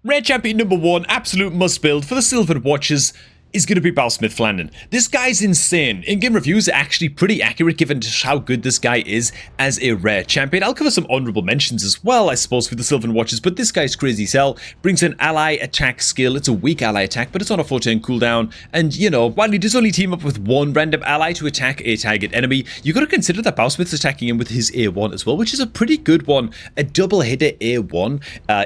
Rare champion number 1, absolute must build for the Sylvan Watchers, is going to be Balsmith Flannan. This guy's insane. In-game reviews are actually pretty accurate given just how good this guy is as a rare champion. I'll cover some honorable mentions as well, I suppose, for the Sylvan Watchers, but this guy's crazy sell. Brings an ally attack skill. It's a weak ally attack, but it's on a 4-turn cooldown. And, you know, while he does only team up with one random ally to attack a target enemy, you got to consider that Balsmith's attacking him with his A1 as well, which is a pretty good one. A double hitter A1,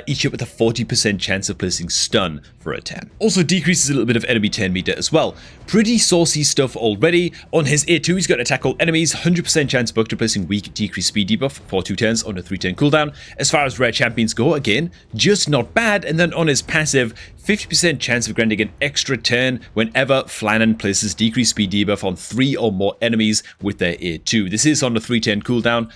each hit with a 40% chance of placing stun for a 10. Also decreases a little bit of enemy turn meter as well. Pretty saucy stuff already. On his A2, he's got attack all enemies, 100% chance buck to placing weak decreased speed debuff for 2 turns on a 3-turn cooldown. As far as rare champions go, again, just not bad. And then on his passive, 50% chance of granting an extra turn whenever Flannan places decreased speed debuff on 3 or more enemies with their A2. This is on a 3-turn cooldown,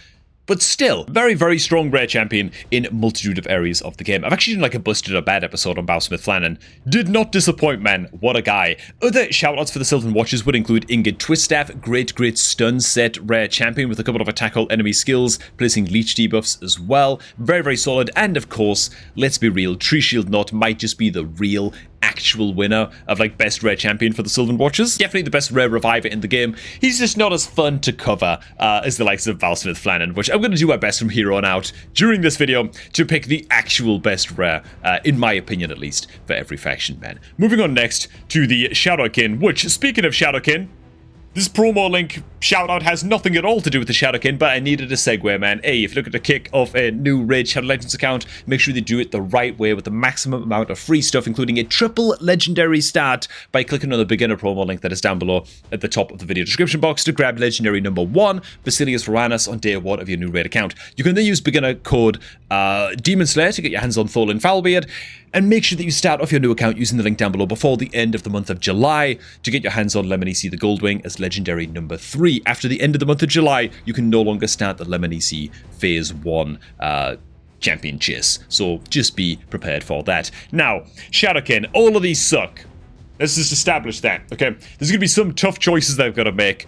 but still, very, very strong rare champion in a multitude of areas of the game. I've actually done like a busted or bad episode on Balsmith Flannan. Did not disappoint, man. What a guy. Other shoutouts for the Sylvan Watchers would include Ingrid Twiststaff, great stun set rare champion with a couple of attack all enemy skills, placing leech debuffs as well. Very, very solid. And of course, let's be real, Tree Shield Knot might just be the real actual winner of like best rare champion for the Sylvan Watchers. Definitely the best rare reviver in the game. He's just not as fun to cover as the likes of Balsmith Flannan, which I'm going to do my best from here on out during this video to pick the actual best rare, in my opinion at least, for every faction, man. Moving on next to the Shadowkin, which, speaking of Shadowkin, this promo link shoutout has nothing at all to do with the Shadowkin, but I needed a segue, man. Hey, if you look at the kick of a new Raid Shadow Legends account, make sure they do it the right way with the maximum amount of free stuff, including a triple legendary start by clicking on the beginner promo link that is down below at the top of the video description box to grab legendary number 1, Basilius Varanus, on day 1 of your new Raid account. You can then use beginner code Demon Slayer to get your hands on Thorlin Foulbeard, and make sure that you start off your new account using the link down below before the end of the month of July to get your hands on Lemony C the Goldwing as legendary number 3. After the end of the month of July, you can no longer start the Lemony C Phase 1 champion chase, so just be prepared for that. Now, Shadowkin, all of these suck. Let's just establish that, okay? There's going to be some tough choices that I've got to make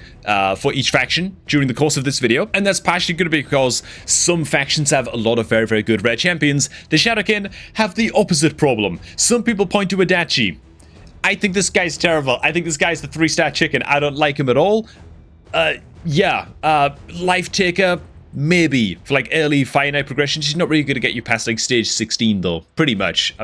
for each faction during the course of this video, and that's partially going to be because some factions have a lot of very, very good rare champions. The Shadowkin have the opposite problem. Some people point to Adachi. I think this guy's terrible. I think this guy's the 3-star chicken. I don't like him at all. Life Taker, maybe, for like early Fire Knight progression. She's not really going to get you past like stage 16 though, pretty much.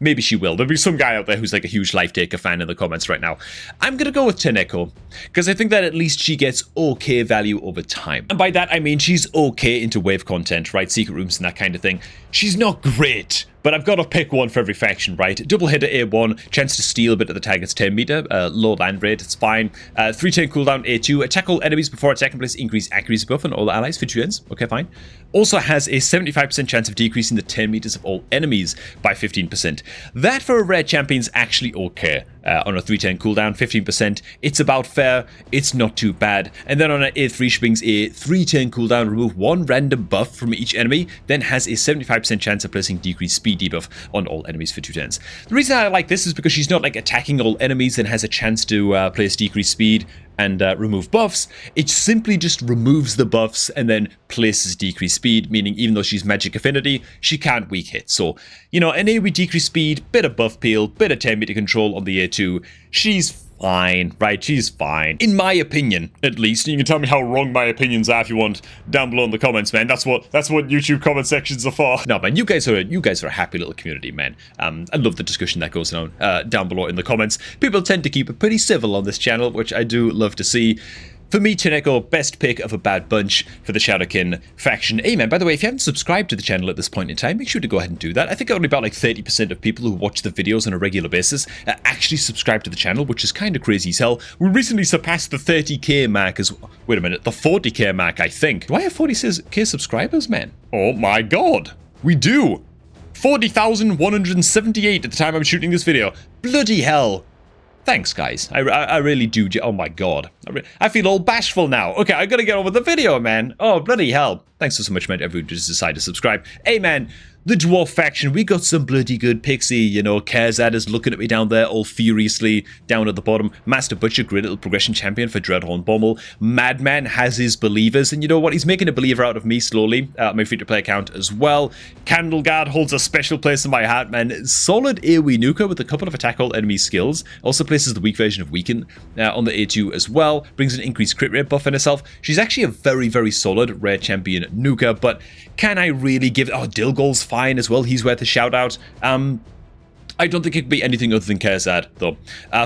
Maybe she will. There'll be some guy out there who's like a huge Life Taker fan in the comments right now. I'm going to go with Teneko, because I think that at least she gets okay value over time. And by that I mean she's okay into wave content, right? Secret rooms and that kind of thing. She's not great, but I've got to pick one for every faction, right? Double hitter A1, chance to steal a bit of the target's 10 meter, low land rate, it's fine. 3-turn cooldown A2, attack all enemies before attacking place, increase accuracy buff on all allies for 2 turns. Okay, fine. Also has a 75% chance of decreasing the 10 meters of all enemies by 15%. That for a rare champion's actually okay. On a 3-turn cooldown, 15%. It's about fair. It's not too bad. And then on an A3, she brings a 3-turn cooldown, remove 1 random buff from each enemy, then has a 75% chance of placing decreased speed debuff on all enemies for 2 turns. The reason I like this is because she's not like attacking all enemies and has a chance to place decreased speed and remove buffs. It simply just removes the buffs and then places decreased speed, meaning even though she's magic affinity, she can't weak hit. So, you know, an A with decreased speed, bit of buff peel, bit of 10 meter control on the A2, she's fine, right? She's fine. In my opinion, at least. You can tell me how wrong my opinions are if you want down below in the comments, man. That's what YouTube comment sections are for. No, man, you guys are a happy little community, man. I love the discussion that goes on down below in the comments. People tend to keep it pretty civil on this channel, which I do love to see. For me, Teneko, best pick of a bad bunch for the Shadowkin faction. Hey man, by the way, if you haven't subscribed to the channel at this point in time, make sure to go ahead and do that. I think only about like 30% of people who watch the videos on a regular basis actually subscribe to the channel, which is kind of crazy as hell. We recently surpassed the 30k mark as... Wait a minute, the 40k mark, I think. Do I have 40k subscribers, man? Oh my god. We do. 40,178 at the time I'm shooting this video. Bloody hell. Thanks, guys. I really do. Oh my god. I feel all bashful now. Okay, I gotta get on with the video, man. Oh, bloody hell. Thanks so much, man, everyone who just decided to subscribe. Hey, man, The Dwarf faction, we got some bloody good pixie, you know. Kerzad is looking at me down there all furiously down at the bottom. Master Butcher, great little progression champion for Dreadhorn Bommel. Madman has his believers, and you know what? He's making a believer out of me slowly. My free-to-play account as well. Candleguard holds a special place in my heart, man. Solid AoE nuker with a couple of attack all enemy skills. Also places the weak version of Weaken on the A2 as well. Brings an increased crit rate buff in herself. She's actually a very, very solid rare champion nuker, but can I really give it... Oh, Dilgol's fine as well. He's worth a shout out. I don't think it could be anything other than Kerzad, though.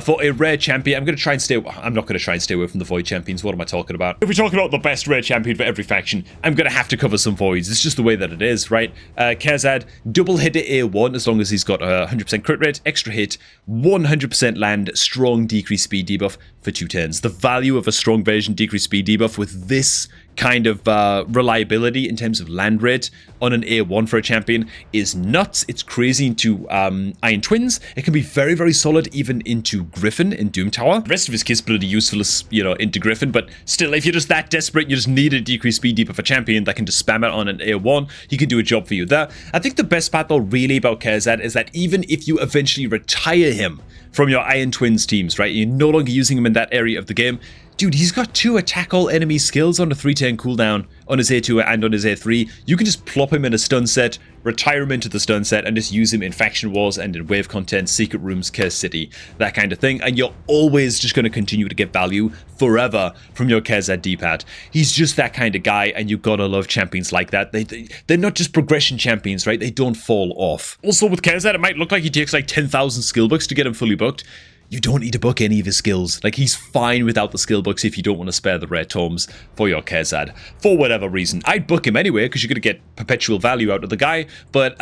For a rare champion, I'm going to try and stay... I'm not going to try and stay away from the Void champions. What am I talking about? If we're talking about the best rare champion for every faction, I'm going to have to cover some Voids. It's just the way that it is, right? Kerzad, double hit at A1 as long as he's got a 100% crit rate, extra hit, 100% land, strong decreased speed debuff for 2 turns. The value of a strong version decreased speed debuff with this kind of reliability in terms of land rate on an A1 for a champion is nuts. It's crazy into Iron Twins. It can be very, very solid even into Griffin in Doom Tower. The rest of his kit's bloody useful, you know, into Griffin, but still, if you're just that desperate, you just need a decreased speed debuff for a champion that can just spam it on an A1, he can do a job for you there. I think the best part, though, really about Kerzad is that even if you eventually retire him from your Iron Twins teams, right, you're no longer using him in that area of the game, dude, he's got 2 attack all enemy skills on a 3-turn cooldown on his A2 and on his A3. You can just plop him in a stun set, retire him into the stun set, and just use him in faction wars and in wave content, secret rooms, Curse City, that kind of thing. And you're always just going to continue to get value forever from your Kerzad D-pad. He's just that kind of guy, and you gotta love champions like that. They're not just progression champions, right? They don't fall off. Also, with Kerzad, it might look like he takes like 10,000 skill books to get him fully booked. You don't need to book any of his skills. Like, he's fine without the skill books if you don't want to spare the rare tomes for your Kerzad. For whatever reason. I'd book him anyway, because you're going to get perpetual value out of the guy. But,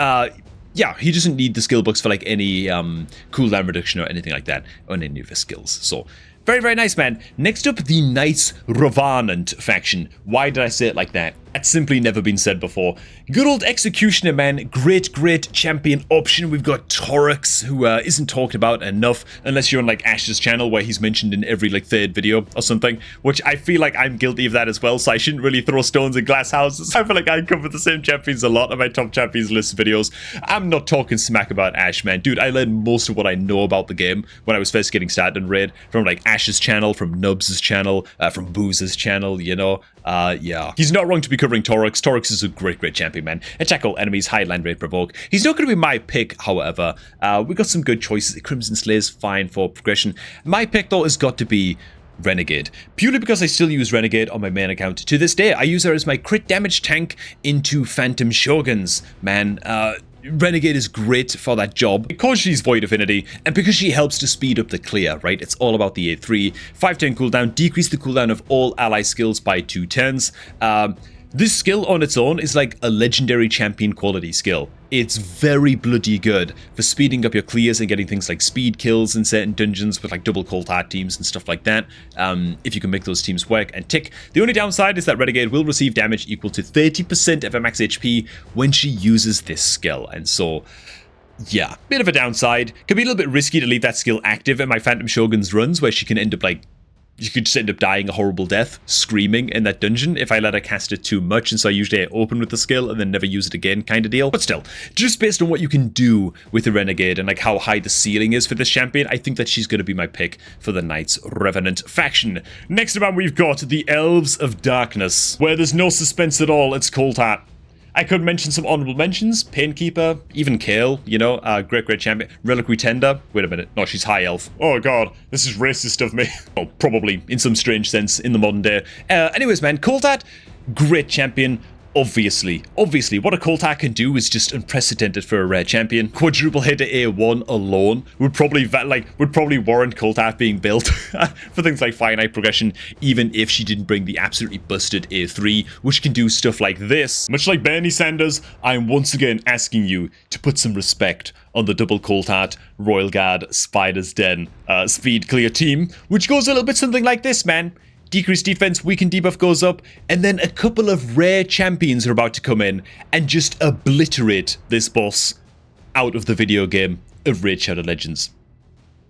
yeah, he doesn't need the skill books for, like, any cooldown reduction or anything like that on any of his skills. So, very, very nice, man. Next up, the Knights Revenant faction. Why did I say it like that? That's simply never been said before. Good old Executioner, man. Great, great champion option. We've got Torix, who isn't talked about enough, unless you're on, like, Ash's channel, where he's mentioned in every, like, 3rd video or something, which I feel like I'm guilty of that as well, so I shouldn't really throw stones in glass houses. I feel like I cover the same champions a lot of my top champions list videos. I'm not talking smack about Ash, man. Dude, I learned most of what I know about the game when I was first getting started in Raid from, like, Ash's channel, from Nubs' channel, from Booz's channel, you know. Yeah. He's not wrong to be covering Torix. Torix is a great, great champion, man. Attack all enemies, high land rate provoke. He's not going to be my pick, however. We got some good choices. Crimson Slayer's fine for progression. My pick, though, has got to be Renegade. Purely because I still use Renegade on my main account. To this day, I use her as my crit damage tank into Phantom Shoguns. Man, Renegade is great for that job because she's Void Affinity and because she helps to speed up the clear, right? It's all about the A3. 5-turn cooldown, decrease the cooldown of all ally skills by 2 turns. This skill on its own is like a legendary champion quality skill. It's very bloody good for speeding up your clears and getting things like speed kills in certain dungeons with like double Cold Heart teams and stuff like that. If you can make those teams work and tick. The only downside is that Renegade will receive damage equal to 30% of her max HP when she uses this skill. And so, yeah, bit of a downside. Could be a little bit risky to leave that skill active in my Phantom Shogun's runs where she can end up like, you could just end up dying a horrible death, screaming in that dungeon if I let her cast it too much, and so I usually open with the skill and then never use it again kind of deal. But still, just based on what you can do with the Renegade and like how high the ceiling is for this champion, I think that she's going to be my pick for the Knights Revenant faction. Next up, we've got the Elves of Darkness, where there's no suspense at all. It's Cold Heart. I could mention some honorable mentions. Painkeeper, even Kale, you know, great, great champion. Reliquary Tender. Wait a minute. No, she's High Elf. Oh, God. This is racist of me. Well, probably, in some strange sense, in the modern day. Anyways, man, Cold Heart, great champion. Obviously, what a Cold Heart can do is just unprecedented for a rare champion. Quadruple hit to A1 alone would probably warrant Cold Heart being built for things like finite progression, even if she didn't bring the absolutely busted A3, which can do stuff like this. Much like Bernie Sanders, I am once again asking you to put some respect on the double Cold Heart, Royal Guard, Spider's Den, speed clear team, which goes a little bit something like this, man. Decreased defense, weakened debuff goes up, and then a couple of rare champions are about to come in and just obliterate this boss out of the video game of Raid Shadow Legends.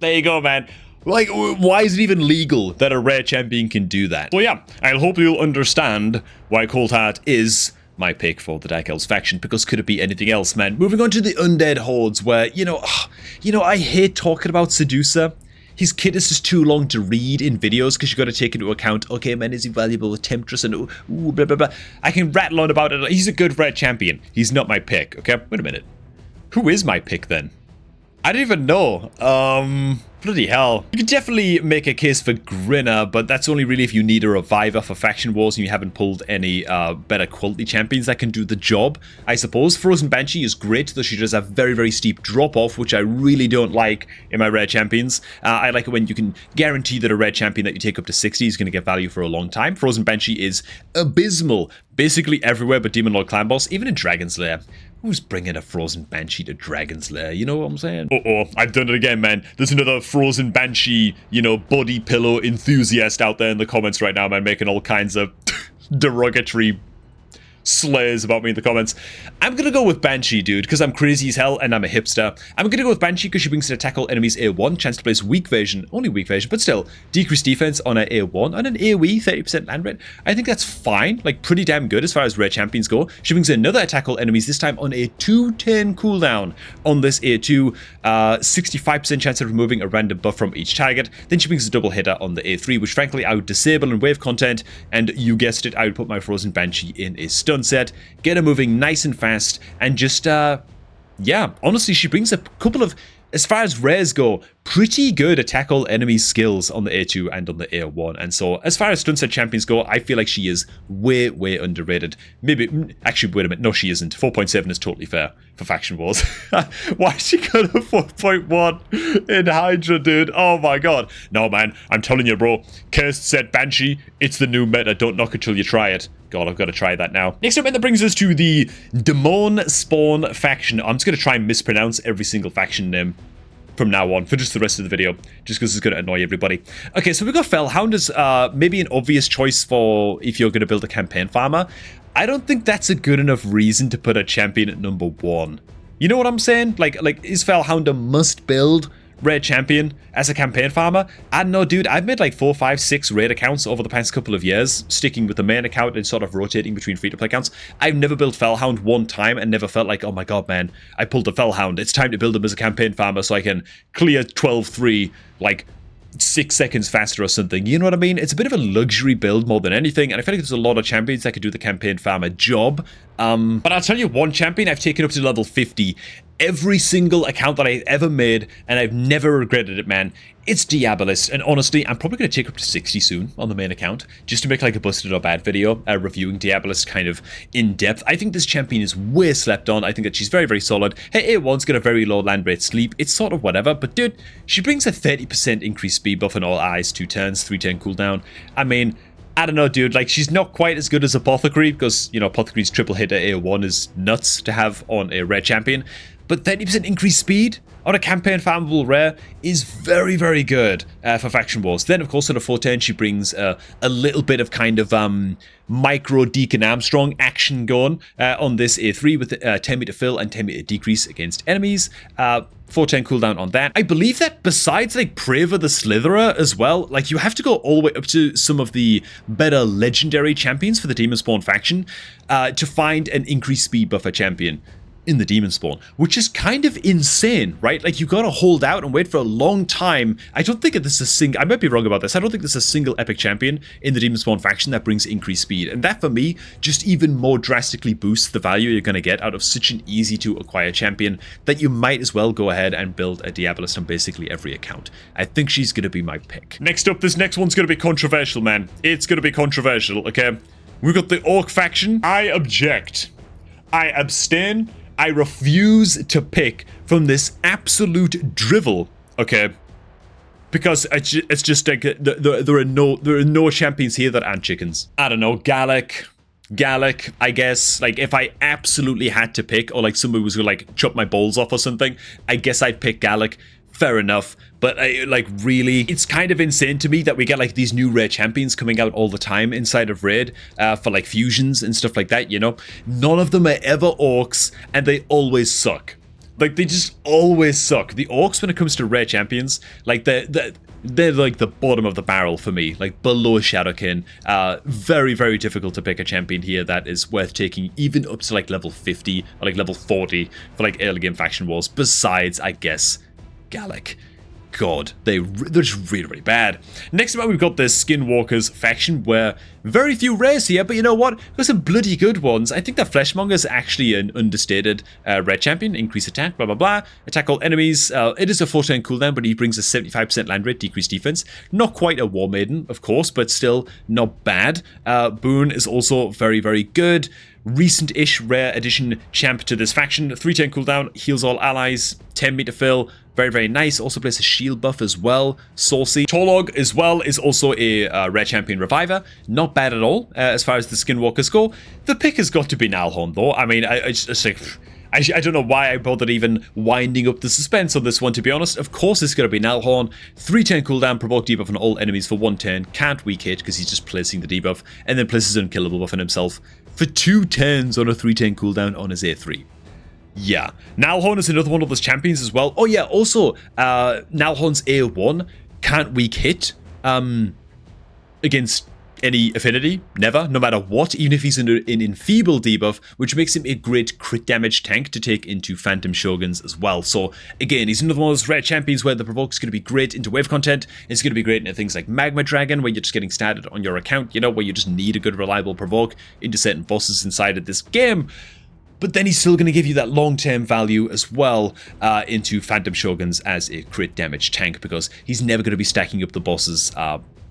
There you go, man. Like, why is it even legal that a rare champion can do that? So yeah, I hope you'll understand why Cold Heart is my pick for the Dark Elves faction, because could it be anything else, man? Moving on to the Undead Hordes, where, I hate talking about Seducer. His kit is just too long to read in videos because you got to take into account, okay, man, is he valuable with Temptress and ooh, blah, blah, blah. I can rattle on about it. He's a good red champion. He's not my pick, okay? Wait a minute. Who is my pick then? I don't even know. Bloody hell. You could definitely make a case for Grinner, but that's only really if you need a reviver for Faction Wars and you haven't pulled any better quality champions that can do the job, I suppose. Frozen Banshee is great, though she does have very, very steep drop-off, which I really don't like in my rare champions. I like it when you can guarantee that a rare champion that you take up to 60 is going to get value for a long time. Frozen Banshee is abysmal, basically everywhere but Demon Lord Clan Boss, even in Dragon's Lair. Who's bringing a Frozen Banshee to Dragon's Lair? You know what I'm saying? Uh-oh, I've done it again, man. There's another Frozen Banshee, body pillow enthusiast out there in the comments right now, man, making all kinds of derogatory slays about me in the comments. I'm gonna go with Banshee, dude, because I'm crazy as hell and I'm a hipster. I'm gonna go with Banshee because she brings to tackle enemies A1, chance to place weak version, only weak version, but still, decreased defense on an A1, and an AoE, 30% land rate. I think that's fine, like pretty damn good as far as rare champions go. She brings another tackle enemies, this time on a 2-turn cooldown on this A2, 65% chance of removing a random buff from each target. Then she brings a double hitter on the A3, which frankly I would disable in wave content, and you guessed it, I would put my Frozen Banshee in a stun set, get her moving nice and fast, and just, yeah, honestly, she brings a couple of, as far as rares go, pretty good attack all enemy skills on the A2 and on the A1. And so, as far as stun set champions go, I feel like she is way, way underrated. Maybe, actually, wait a minute, no, she isn't. 4.7 is totally fair for Faction Wars. Why she got a 4.1 in Hydra, dude? Oh my god. No, man, I'm telling you, bro. Cursed set Banshee, it's the new meta. Don't knock it till you try it. God, I've got to try that now. Next up, that brings us to the Demon Spawn faction. I'm just going to try and mispronounce every single faction name from now on for just the rest of the video, just because it's going to annoy everybody. Okay, so we've got Fellhound as maybe an obvious choice for if you're going to build a campaign farmer. I don't think that's a good enough reason to put a champion at number 1. You know what I'm saying? Like is Fellhound a must build rare champion as a campaign farmer? I don't know, dude. I've made like 4, 5, 6 raid accounts over the past couple of years, sticking with the main account and sort of rotating between free-to-play accounts. I've never built Fellhound one time and never felt like, oh my god, man, I pulled the Fellhound. It's time to build him as a campaign farmer so I can clear 12-3, like 6 seconds faster or something. You know what I mean? It's a bit of a luxury build more than anything, and I feel like there's a lot of champions that could do the campaign farmer job. But I'll tell you one champion I've taken up to level 50 every single account that I've ever made, and I've never regretted it, man. It's Diabolist, and honestly, I'm probably going to take up to 60 soon on the main account, just to make like a busted or bad video, reviewing Diabolist kind of in depth. I think this champion is way slept on. I think that she's very, very solid. Her A1's got a very low land rate sleep. It's sort of whatever, but dude, she brings a 30% increased speed buff on all eyes, 2 turns, 3-turn cooldown. I mean, I don't know, dude, like, she's not quite as good as Apothecary, because, Apothecary's triple hitter A1 is nuts to have on a rare champion, but 30% increased speed on a campaign farmable rare is very, very good for Faction Wars. Then, of course, on a 410, she brings a little bit of kind of micro Deacon Armstrong action going on this A3 with 10 meter fill and 10 meter decrease against enemies. 410 cooldown on that. I believe that besides like Praver the Slitherer as well, like you have to go all the way up to some of the better legendary champions for the Demon Spawn faction to find an increased speed buffer champion in the Demon Spawn, which is kind of insane, right? Like, you gotta hold out and wait for a long time. I don't think this is a single, I might be wrong about this, I don't think there's a single epic champion in the Demon Spawn faction that brings increased speed, and that for me just even more drastically boosts the value you're gonna get out of such an easy to acquire champion that you might as well go ahead and build a Diabolist on basically every account. I think she's gonna be my pick. Next up, this next one's gonna be controversial, man. It's gonna be controversial, okay? We've got the Orc faction. I object. I abstain. I refuse to pick from this absolute drivel, okay? Because it's just like there are no champions here that aren't chickens. I don't know, Gallic, I guess. Like, if I absolutely had to pick, or like somebody was gonna like chop my balls off or something, I guess I'd pick Gallic. Fair enough, but like, really, it's kind of insane to me that we get like these new rare champions coming out all the time inside of Raid for like fusions and stuff like that, None of them are ever orcs, and they always suck. Like, they just always suck. The orcs, when it comes to rare champions, like they're like the bottom of the barrel for me, like below Shadowkin. Very, very difficult to pick a champion here that is worth taking even up to like level 50 or like level 40 for like early game faction wars, besides, I guess, Gallic. God, they're just really, really bad. Next up, we've got the Skinwalkers faction, where very few rares here, but you know what? There's some bloody good ones. I think that Fleshmonger is actually an understated red champion. Increase attack, blah, blah, blah. Attack all enemies. It is a 4-turn cooldown, but he brings a 75% land rate, decreased defense. Not quite a War Maiden, of course, but still not bad. Boone is also very, very good. Recent-ish rare addition champ to this faction. 3-turn cooldown, heals all allies, 10 meter fill. Very, very nice. Also plays a shield buff as well. Saucy. Torlog as well is also a rare champion reviver. Not bad at all as far as the Skinwalkers go. The pick has got to be Nalhorn though. I mean, I don't know why I bothered even winding up the suspense on this one, to be honest. Of course it's going to be Nalhorn. 3-turn cooldown, provoke debuff on all enemies for 1 turn. Can't weak hit because he's just placing the debuff. And then places unkillable buff on himself for 2 turns on a 3-turn cooldown on his A3. Yeah, Nalhorn is another one of those champions as well. Oh yeah, also, Nalhorn's A1 can't weak hit against any affinity, never, no matter what, even if he's in an enfeeble debuff, which makes him a great crit damage tank to take into Phantom Shoguns as well. So again, he's another one of those rare champions where the provoke's going to be great into wave content. It's going to be great into things like Magma Dragon, where you're just getting started on your account, you know, where you just need a good reliable provoke into certain bosses inside of this game. But then he's still going to give you that long-term value as well into Phantom Shoguns as a crit damage tank, because he's never going to be stacking up the bosses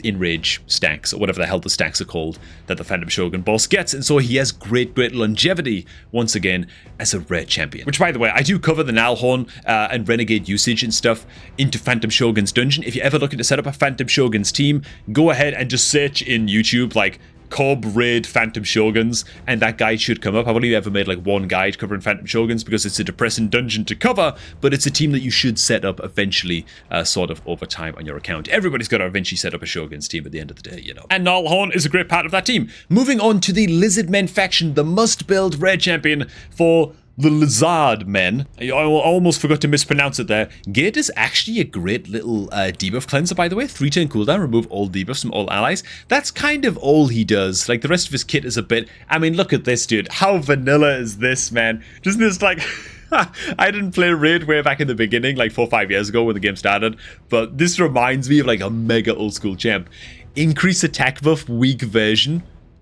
in rage stacks, or whatever the hell the stacks are called that the Phantom Shogun boss gets. And so he has great longevity once again as a rare champion. Which, by the way, I do cover the Nalhorn and Renegade usage and stuff into Phantom Shogun's dungeon. If you're ever looking to set up a Phantom Shogun's team, go ahead and just search in YouTube like Cobb Raid Phantom Shoguns, and that guide should come up. I've only ever made like one guide covering Phantom Shoguns because it's a depressing dungeon to cover, but it's a team that you should set up eventually, sort of over time on your account. Everybody's got to eventually set up a Shogun's team at the end of the day, you know. And Nalhorn is a great part of that team. Moving on to the Lizardmen faction, the must-build rare champion for the Lizard Men. I almost forgot to mispronounce it there. Gate is actually a great little debuff cleanser, by the way. 3-turn cooldown, remove all debuffs from all allies. That's kind of all he does. Like, the rest of his kit is a bit... I mean, look at this, dude. How vanilla is this, man? Just this, like... I didn't play Raid way back in the beginning, like 4 or 5 years ago when the game started, but this reminds me of, like, a mega old-school champ. Increase attack buff, weak version,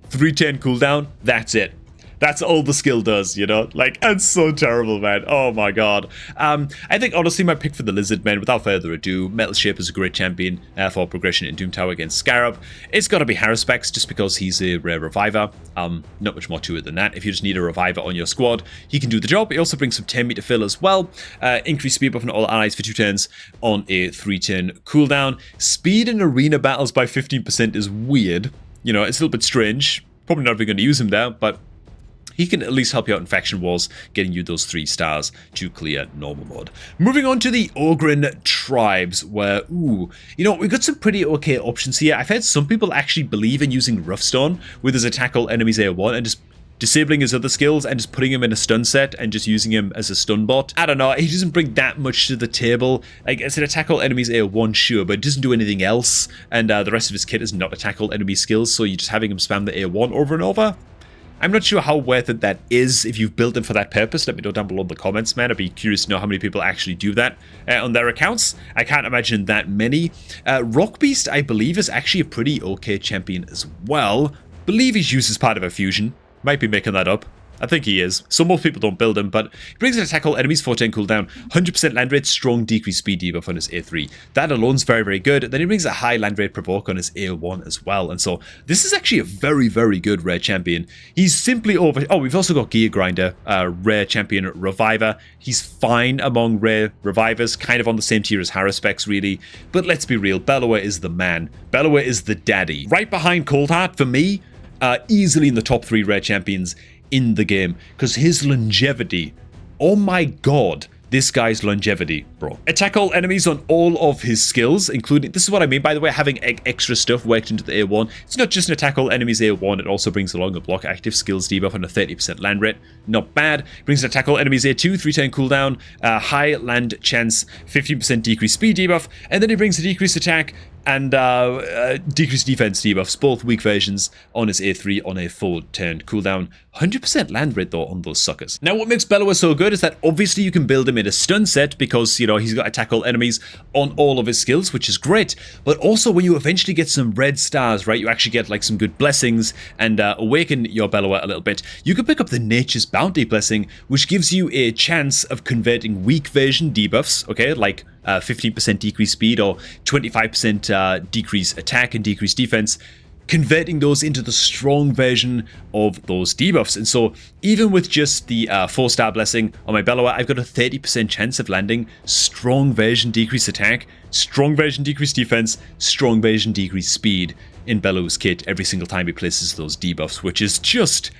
3-turn cooldown, that's it. That's all the skill does, you know? Like, it's so terrible, man. Oh my god. I think, honestly, my pick for the Lizardmen, without further ado, Metal Shape is a great champion for progression in Doom Tower against Scarab. It's got to be Haruspex, just because he's a rare reviver. Not much more to it than that. If you just need a reviver on your squad, he can do the job. He also brings some 10 meter fill as well. Increased speed buff on all allies for 2 turns on a 3-turn cooldown. Speed in arena battles by 15% is weird. You know, it's a little bit strange. Probably not even going to use him there, but he can at least help you out in faction wars, getting you those 3 stars to clear normal mode. Moving on to the Ogryn tribes, where, ooh, you know, we've got some pretty okay options here. I've heard some people actually believe in using Roughstone with his attack all enemies A1 and just disabling his other skills and just putting him in a stun set and just using him as a stun bot. I don't know, he doesn't bring that much to the table. Like, it's an attack all enemies A1, sure, but it doesn't do anything else, and the rest of his kit is not attack all enemy skills, so you're just having him spam the A1 over and over. I'm not sure how worth it that is if you've built them for that purpose. Let me know down below in the comments, man. I'd be curious to know how many people actually do that on their accounts. I can't imagine that many. Rock Beast, I believe, is actually a pretty okay champion as well. Believe he's used as part of a fusion. Might be making that up. I think he is. So most people don't build him, but he brings an attack all enemies 4-turn cooldown, 100% land rate, strong decreased speed debuff on his A3. That alone's very, very good. Then he brings a high land rate provoke on his A1 as well. And so this is actually a very, very good rare champion. He's simply over... Oh, we've also got Gear Grinder, rare champion reviver. He's fine among rare revivers, kind of on the same tier as Haruspex, really. But let's be real, Bellower is the man. Bellower is the daddy. Right behind Coldheart, for me, easily in the top 3 rare champions in the game, because his longevity, oh my god, this guy's longevity, bro. Attack all enemies on all of his skills, including, this is what I mean, by the way, having extra stuff worked into the A1. It's not just an attack all enemies A1, it also brings along a block active skills debuff and a 30% land rate. Not bad. Brings an attack all enemies A2, 3-turn cooldown, high land chance, 15% decreased speed debuff, and then he brings a decreased attack and decreased defense debuffs, both weak versions on his A3 on a full turn cooldown. 100% land rate though on those suckers. Now what makes Bellower so good is that obviously you can build him in a stun set because, you know, he's got attack all enemies on all of his skills, which is great. But also when you eventually get some red stars, right, you actually get like some good blessings and awaken your Bellower a little bit. You can pick up the Nature's Bounty blessing, which gives you a chance of converting weak version debuffs, okay, like 15% decreased speed or 25% decreased attack and decreased defense, converting those into the strong version of those debuffs. And so even with just the 4-star blessing on my Bellower, I've got a 30% chance of landing strong version decreased attack, strong version decreased defense, strong version decreased speed in Bellower's kit every single time he places those debuffs, which is just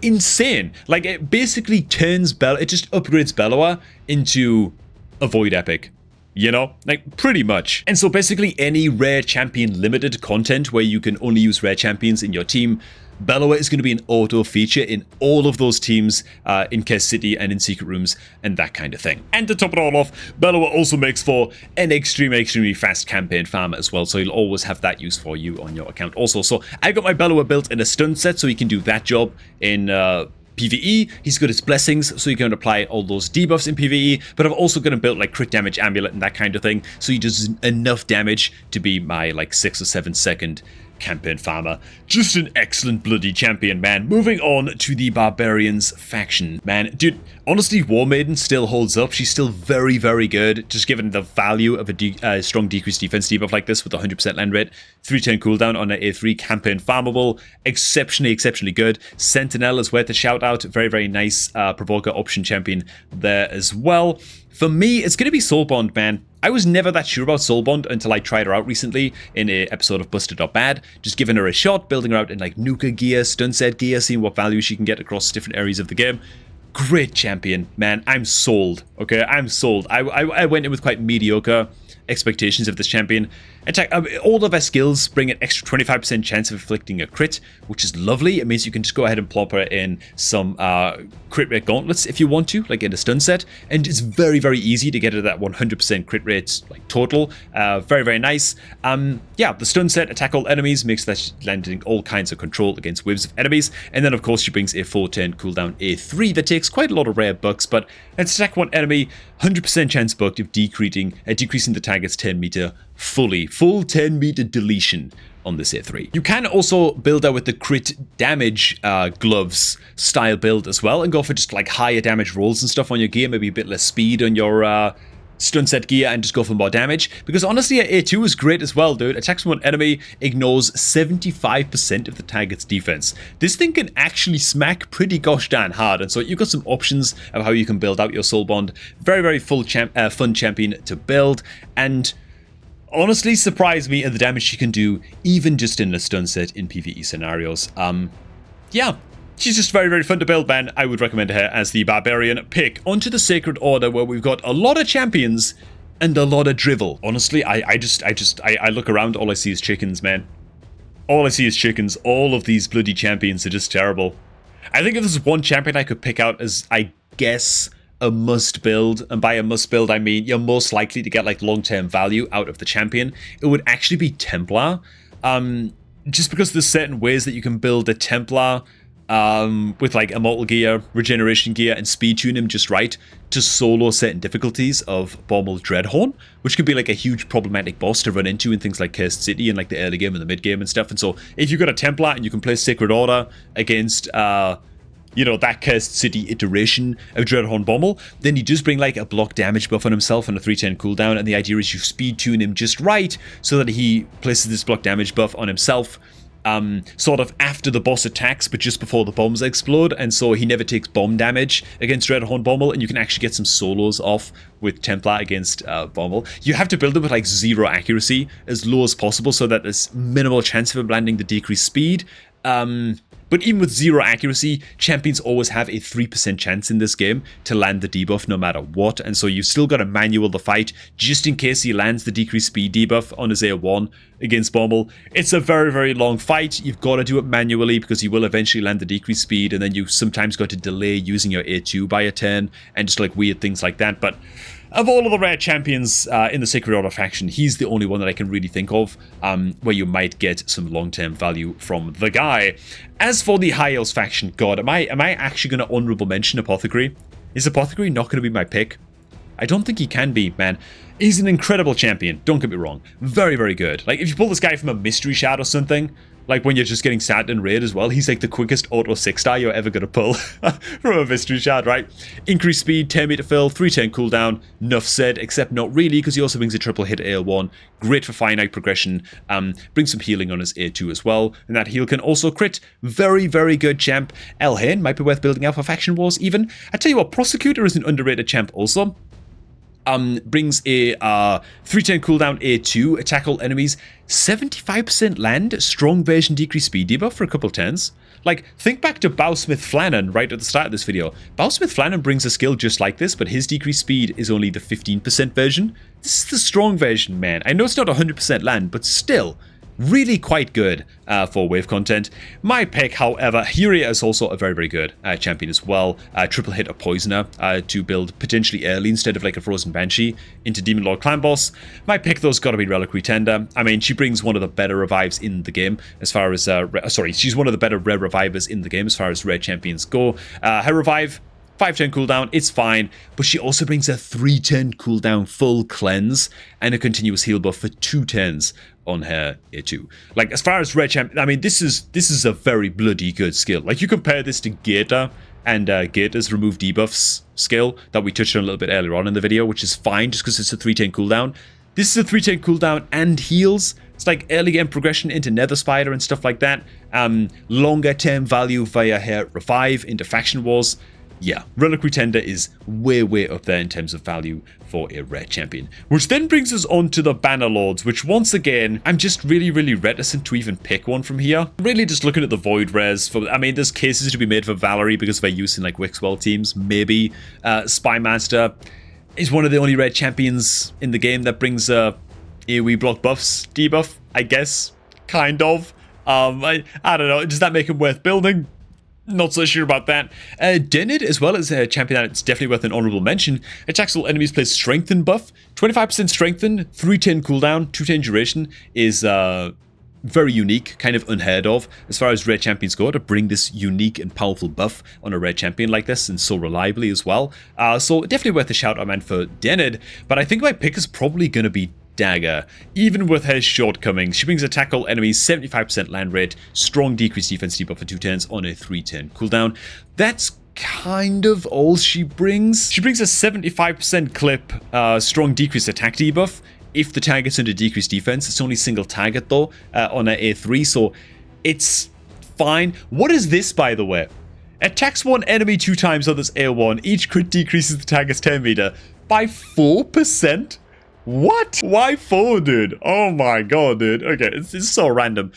insane. Like, it basically turns it just upgrades Bellower into a Void Epic. You know, like pretty much. And so basically any rare champion limited content where you can only use rare champions in your team, Bellower is going to be an auto feature in all of those teams in Curse City and in Secret Rooms and that kind of thing. And to top it all off, Bellower also makes for an extremely fast campaign farm as well, so you'll always have that use for you on your account also. So I got my Bellower built in a stun set so he can do that job in PvE. He's got his blessings, so you can apply all those debuffs in PvE, but I'm also going to build like crit damage amulet and that kind of thing, so he does enough damage to be my like 6 or 7 second campaign farmer. Just an excellent bloody champion, man. Moving on to the Barbarians faction. Man, dude, honestly, War Maiden still holds up. She's still very good, just given the value of a strong decreased defense debuff like this with 100% land rate, 3-turn cooldown on an A3, campaign farmable, exceptionally good. Sentinel is worth a shout out. Very nice provoker option champion there as well. For me, it's going to be Soulbond, man. I was never that sure about Soulbond until I tried her out recently in an episode of Busted.Bad. Just giving her a shot, building her out in like Nuka gear, stun set gear, seeing what value she can get across different areas of the game. Great champion, man. I'm sold. Okay, I'm sold. I went in with quite mediocre expectations of this champion. Attack, all of her skills bring an extra 25% chance of inflicting a crit, which is lovely. It means you can just go ahead and plop her in some crit rate gauntlets if you want to, like in a stun set, and it's very easy to get her that 100% crit rate like total. Very nice. Yeah, the stun set, attack all enemies, makes that she's landing all kinds of control against waves of enemies, and then of course she brings a 4-turn cooldown A3 that takes quite a lot of rare bucks, but let's attack one enemy, 100% chance bucked of decreasing the target's 10 meter full 10 meter deletion on this A3. You can also build out with the crit damage gloves style build as well and go for just like higher damage rolls and stuff on your gear, maybe a bit less speed on your stun set gear and just go for more damage, because honestly A2 is great as well, dude. Attacks one enemy, ignores 75% of the target's defense. This thing can actually smack pretty gosh darn hard, and so you've got some options of how you can build out your Soulbond. Very fun champion to build, and honestly surprised me at the damage she can do even just in a stun set in PvE scenarios. Yeah, she's just very fun to build, man. I would recommend her as the Barbarian pick. Onto the Sacred Order, where we've got a lot of champions and a lot of drivel. Honestly, I look around, all I see is chickens, man. All I see is chickens. All of these bloody champions are just terrible. I think if there's one champion I could pick out as, I guess, a must build, and by a must build I mean you're most likely to get like long-term value out of the champion, it would actually be Templar. Just because there's certain ways that you can build a Templar with like Immortal Gear, Regeneration Gear, and speed tune him just right to solo certain difficulties of Bormal Dreadhorn, which could be like a huge problematic boss to run into in things like Cursed City and like the early game and the mid game and stuff. And so if you've got a Templar and you can play Sacred Order against you know, that Cursed City iteration of Dreadhorn Bormal, then he does bring like a block damage buff on himself and a 3-turn cooldown, and the idea is you speed tune him just right so that he places this block damage buff on himself sort of after the boss attacks, but just before the bombs explode, and so he never takes bomb damage against Dreadhorn Bormal, and you can actually get some solos off with Templar against Bormal. You have to build it with like 0 accuracy, as low as possible, so that there's minimal chance of him landing the decreased speed, But even with 0 accuracy, champions always have a 3% chance in this game to land the debuff no matter what, and so you've still got to manual the fight just in case he lands the decreased speed debuff on his A1 against Bommel. It's a very, very long fight. You've got to do it manually because he will eventually land the decreased speed, and then you sometimes got to delay using your A2 by a turn, and just like weird things like that. But of all of the rare champions in the Sacred Order faction, he's the only one that I can really think of where you might get some long-term value from the guy. As for the High Elves faction, God, am I actually going to honorable mention Apothecary? Is Apothecary not going to be my pick? I don't think he can be, man. He's an incredible champion, don't get me wrong. Very, very good. Like, if you pull this guy from a Mystery Shard or something, like when you're just getting sat in raid as well, he's like the quickest auto 6-star you're ever going to pull from a Mystery Shard, right? Increased speed, 10 meter fill, 3-turn cooldown, enough said, except not really, because he also brings a triple hit AL1, great for finite progression, brings some healing on his A2 as well, and that heal can also crit. Very, very good champ. Elhain might be worth building out for Faction Wars even. I tell you what, Prosecutor is an underrated champ also. Brings a 3-turn cooldown A2, attack all enemies, 75% land, strong version decreased speed debuff for a couple turns. Like, think back to Bowsmith Flannan right at the start of this video. Bowsmith Flannan brings a skill just like this, but his decreased speed is only the 15% version. This is the strong version, man. I know it's not 100% land, but still, really quite good for wave content. My pick, however, Huria is also a very, very good champion as well. Triple hit a Poisoner to build potentially early instead of like a Frozen Banshee into Demon Lord Clan Boss. My pick, though, has got to be Reliquary Tender. I mean, she brings one of the better revives in the game as far as... she's one of the better rare revivers in the game as far as rare champions go. Her revive... 5-turn cooldown, it's fine, but she also brings a 3-turn cooldown full cleanse and a continuous heal buff for 2 turns on her A2. Like, as far as red champ, I mean, this is a very bloody good skill. Like, you compare this to Gator and Gator's remove debuffs skill that we touched on a little bit earlier on in the video, which is fine just because it's a 3-turn cooldown. This is a 3-turn cooldown and heals. It's like early game progression into Nether Spider and stuff like that. Longer term value via her revive into Faction Wars. Yeah, Reliquary Tender is way, way up there in terms of value for a rare champion. Which then brings us on to the Banner Lords, which once again, I'm just really, really reticent to even pick one from here. Really just looking at the Void Rares. I mean, there's cases to be made for Valerie because of her use in like Wixwell teams. Maybe Spymaster is one of the only rare champions in the game that brings AoE block buffs, debuff, I guess. Kind of. I don't know, does that make him worth building? Not so sure about that. Denid, as well as a champion that's definitely worth an honorable mention, attacks all enemies, plays Strengthen buff. 25% Strengthen, 3-turn cooldown, 2-turn duration is very unique, kind of unheard of as far as rare champions go, to bring this unique and powerful buff on a rare champion like this, and so reliably as well. So definitely worth a shout out, man, for Denid. But I think my pick is probably going to be Dagger. Even with her shortcomings, she brings attack all enemies, 75% land rate, strong decreased defense debuff for 2 turns on a 3-turn cooldown. That's kind of all she brings. She brings a 75% clip, strong decreased attack debuff. If the target's under decreased defense, it's only single target though on a A3, so it's fine. What is this, by the way? Attacks one enemy 2 times on this A1. Each crit decreases the target's 10 meter by 4%. What? Why 4, dude? Oh my god, dude. Okay, it's so random.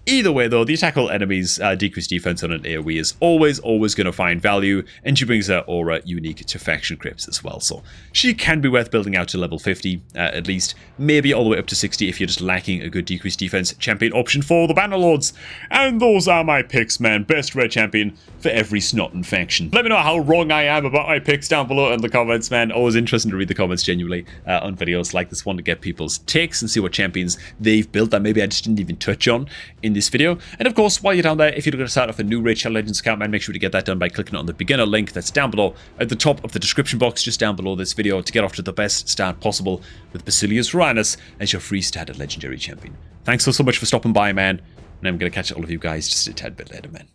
Either way, though, the attack all enemies decreased defense on an AoE is always going to find value, and she brings her aura unique to faction crypts as well. So she can be worth building out to level 50, at least. Maybe all the way up to 60 if you're just lacking a good decreased defense champion option for the Banner Lords. And those are my picks, man. Best rare champion for every Snotton faction. Let me know how wrong I am about my picks down below in the comments, man. Always interesting to read the comments genuinely on videos like this one to get people's takes and see what champions they've built that maybe I just didn't even touch on in this video. And of course, while you're down there, if you're going to start off a new Raid Shadow Legends account, man, make sure to get that done by clicking on the beginner link that's down below at the top of the description box, just down below this video, to get off to the best start possible with Basilius Ruinus as your free starter legendary champion. Thanks so much for stopping by, man, and I'm going to catch all of you guys just a tad bit later, man.